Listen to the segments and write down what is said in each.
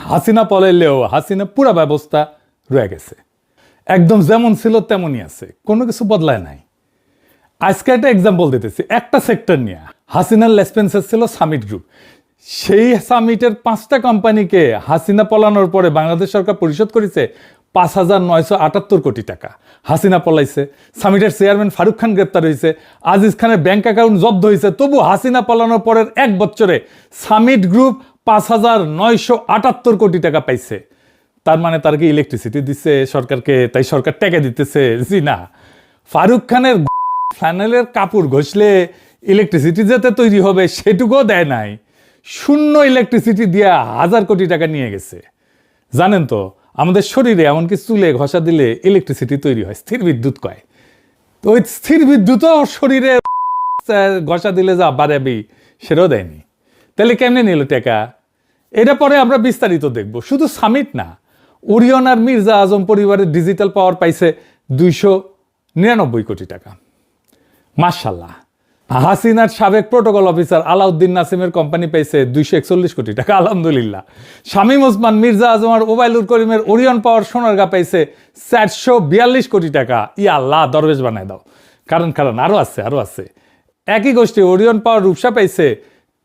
হাসিনা পলাইলেও হাসিনা পুরা ব্যবস্থা রয়ে গেছে, একদম যেমন ছিল তেমনই আছে, কোনো কিছু বদলায় নাই। আজকে একটা এক্সাম্পল দিতেছি, একটা সেক্টর নিয়ে। হাসিনার লেসপেন্সার ছিল সামিট গ্রুপ। সেই সামিটের 5টা কোম্পানিকে হাসিনা পলানোর পরে বাংলাদেশ সরকার পরিশোধ করেছে 5,978 কোটি টাকা। হাসিনা পলাইছে, সামিটের চেয়ারম্যান ফারুক খান গ্রেপ্তার হয়েছে, আজিজ খানের ব্যাংক অ্যাকাউন্ট জব্দ হয়েছে, তবু হাসিনা পলানোর পরের 1 বছরে সামিট গ্রুপ 5,978 কোটি টাকা পাইছে। তার মানে তার কি ইলেকট্রিসিটি দিচ্ছে সরকারকে, তাই সরকার টাকা দিতেছে? জি না। ফারুক খানের ফ্যানেলের কাপড় ঘষলে ইলেকট্রিসিটি যেতে তৈরি হবে সেটুকুও দেয় নাই, শূন্য ইলেকট্রিসিটি দিয়ে 1,000 কোটি টাকা নিয়ে গেছে। জানেন তো আমাদের শরীরে এমনকি চুলে ঘষা দিলে ইলেকট্রিসিটি তৈরি হয়, স্থির বিদ্যুৎ কয়। তো ওই স্থির বিদ্যুৎও শরীরে ঘষা দিলে যা বাড়াবি সেটাও দেয়নি। তাহলে কেমনে নিল টাকা? এটা পরে আমরা বিস্তারিত দেখব। শুধু সামিট না, ওরিয়ন আর মির্জা আজম পরিবারের ডিজিটাল পাওয়ার পাইছে 299 কোটি টাকা। মাশাআল্লাহ। হাসিনার সাবেক প্রোটোকল অফিসার আলাউদ্দিন নাসিমের কোম্পানি পাইছে 241 কোটি টাকা, আলহামদুলিল্লাহ। শামীম ওসমান, মির্জা আজম আর ওবায়দুল করিমের ওরিয়ন পাওয়ার সোনারগা পাইছে 442 কোটি টাকা। ইয়া আল্লাহ, দরবেশ বানায় দাও। কারণ আরো আছে। একই গোষ্ঠী ওরিয়ন পাওয়ার রূপসা পাইছে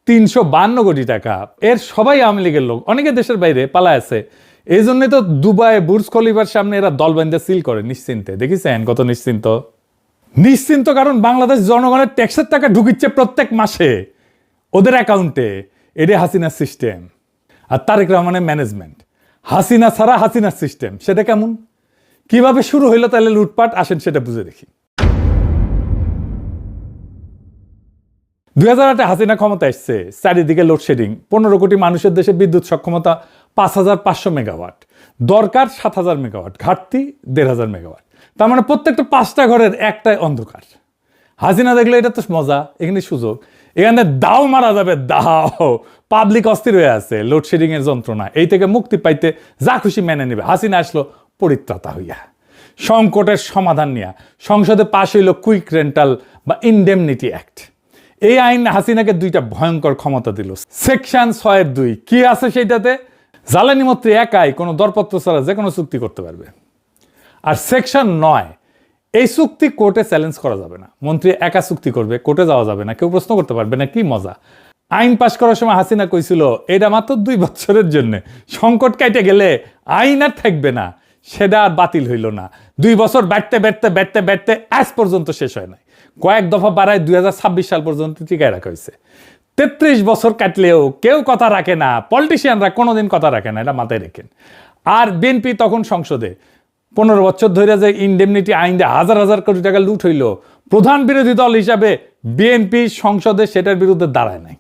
352 কোটি টাকা। এর সবাই আওয়ামী লীগের লোক, অনেকে দেশের বাইরে পালায় আছে। এই জন্যই তো দুবাই বুর্জ খলিফার সামনে এরা দল বান্ধে সিল করে নিশ্চিন্তে। দেখিছেন কত নিশ্চিন্ত? কারণ বাংলাদেশ জনগণের ট্যাক্সের টাকা ঢুকিচ্ছে প্রত্যেক মাসে ওদের অ্যাকাউন্টে। এটাই হাসিনার সিস্টেম আর তারেক রহমানের ম্যানেজমেন্ট। হাসিনা ছাড়া হাসিনার সিস্টেম, সেটা কেমন, কিভাবে শুরু হইলো তাহলে লুটপাট? আসেন সেটা বুঝে দেখি। 2008-এ হাসিনা ক্ষমতা এসছে, চারিদিকে লোডশেডিং, 15 কোটি মানুষের দেশে বিদ্যুৎ সক্ষমতা 5,500 মেগাওয়াট, দরকার 7,000 মেগাওয়াট, ঘাটতি 1,500 মেগাওয়াট। তার মানে প্রত্যেকটা 5টা ঘরের একটাই অন্ধকার। হাসিনা দেখলে এটা তো মজা, এখানে সুযোগ, এখানে দাও মারা যাবে, দাও। পাবলিক অস্থির হয়ে আছে লোডশেডিং এর যন্ত্রণা, এই থেকে মুক্তি পাইতে যা খুশি মেনে নেবে। হাসিনা আসলো পরিত্রাতা হইয়া, সংকটের সমাধান নিয়ে সংসদে পাশ হইল কুইক রেন্টাল বা ইনডেমনিটি অ্যাক্ট। এই আইন হাসিনাকে 2টা ভয়ঙ্কর ক্ষমতা দিল। সেকশন 6(2) কি আছে সেইটাতে? জ্বালানি মন্ত্রী একাই কোনো দরপত্র ছাড়া যে কোনো চুক্তি করতে পারবে। আর সেকশন 9, এই চুক্তি কোর্টে চ্যালেঞ্জ করা যাবে না, মন্ত্রী একা চুক্তি করবে, কোর্টে যাওয়া যাবে না, কেউ প্রশ্ন করতে পারবে না। কি মজা! আইন পাশ করার সময় হাসিনা কইছিল এটা মাত্র 2 বছরের জন্য, সংকট কাটে গেলে আইন আর থাকবে না। সেটা আর বাতিল হইল না। 2 বছর ব্যাটতে আজ পর্যন্ত শেষ হয় নাই। কয়েক দফা বাড়ায় 2026 সাল পর্যন্ত টিকায় রাখা হয়েছে। 33 বছর কাটলেও কেউ কথা রাখে না, পলিটিশিয়ানরা কোনোদিন কথা রাখে না, এটা মাথায় রেখেন। আর বিএনপি তখন সংসদে 15 বছর ধরে যে ইনডেমনিটি আইন দিয়ে 1,000 কোটি টাকা লুট হইল, প্রধান বিরোধী দল হিসাবে বিএনপি সংসদে সেটার বিরুদ্ধে দাঁড়ায় নাই,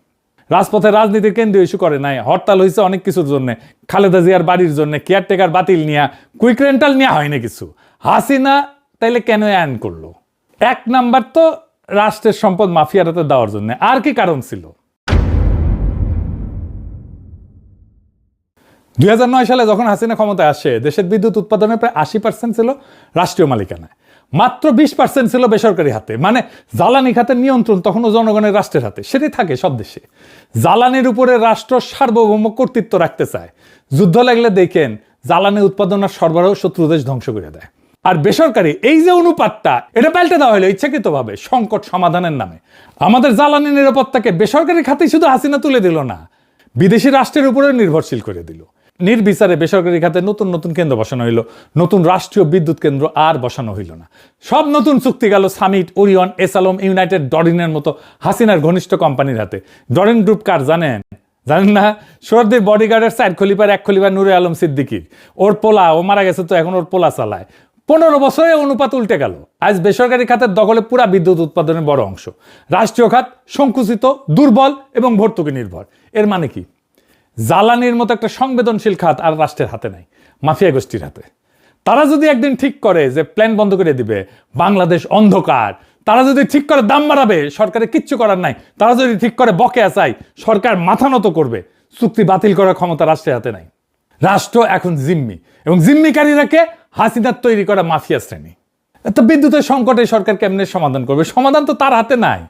রাজপথে রাজনীতির কেন্দ্রীয় ইস্যু করে নাই। হরতাল হয়েছে অনেক কিছুর জন্য, খালেদা জিয়ার বাড়ির জন্য, কেয়ারটেকার বাতিল নিয়ে, কুইক রেন্টাল নিয়ে হয়নি কিছু। হাসিনা তাইলে কেন আইন করলো? 1 নাম্বার তো রাষ্ট্রের সম্পদ মাফিয়ারাতে দেওয়ার জন্য। আর কি কারণ ছিল? 2009 সালে যখন হাসিনা ক্ষমতায় আসে, দেশের বিদ্যুৎ উৎপাদনের প্রায় 80% ছিল রাষ্ট্রীয় মালিকানায়, মাত্র 20% ছিল বেসরকারি হাতে। মানে জ্বালানি খাতের নিয়ন্ত্রণ তখনও জনগণের, রাষ্ট্রের হাতে। সেটাই থাকে সব দেশে। জ্বালানির উপরে রাষ্ট্র সার্বভৌম কর্তৃত্ব রাখতে চায়। যুদ্ধ লাগলে দেখেন জ্বালানি উৎপাদন আর সরবরাহ শত্রু দেশ ধ্বংস করে দেয়। আর বেসরকারি এই যে অনুপাতটা, এটা পাল্টে দেওয়া হলো ইচ্ছাকৃতভাবে সংকট সমাধানের নামে। আমাদের জ্বালানি নিরাপত্তাকে বেসরকারি খাতেই শুধু হাসিনা তুলে দিল না, বিদেশি রাষ্ট্রের উপরে নির্ভরশীল করে দিল। নির্বিচারে বেসরকারি খাতে নতুন কেন্দ্র বসানো হইল, নতুন রাষ্ট্রীয় বিদ্যুৎ কেন্দ্র আর বসানো হইল না। সব নতুন চুক্তি গেল সামিট, ওরিয়ন, এসালম, ইউনাইটেড, ডরিনের মতো হাসিনার ঘনিষ্ঠ কোম্পানির হাতে। ডরিন গ্রুপ কার জানেন না? সোহরাওয়ার্দীর বডিগার্ডের 4 খলিফার 1 খলিফা নূরে আলম সিদ্দিকীর। ওর পোলা, ও মারা গেছে তো এখন ওর পোলা চালায়। 15 বছরে অনুপাত উল্টে গেল। আজ বেসরকারি খাতের দখলে পুরা বিদ্যুৎ উৎপাদনের বড় অংশ। রাষ্ট্রীয় খাত সংকুচিত, দুর্বল এবং ভর্তুকি নির্ভর। এর মানে কি? জ্বালানির মতো একটা সংবেদনশীল খাত আর রাষ্ট্রের হাতে নাই, মাফিয়া গোষ্ঠীর হাতে। তারা যদি একদিন ঠিক করে যে প্ল্যান বন্ধ করে দিবে, বাংলাদেশ অন্ধকার, তারা যদি ঠিক করে দাম বাড়াবে, সরকারের কিচ্ছু করার নাই। তারা যদি ঠিক করে বকেয়া চাই, সরকার মাথা নত করবে। চুক্তি বাতিল করার ক্ষমতা রাষ্ট্রের হাতে নাই। রাষ্ট্র এখন জিম্মি, এবং জিম্মিকারীরাকে হাসিনার তৈরি করা মাফিয়া শ্রেণী। তো বিদ্যুতের সংকটে সরকার কেমনে সমাধান করবে? সমাধান তো তার হাতে নাই।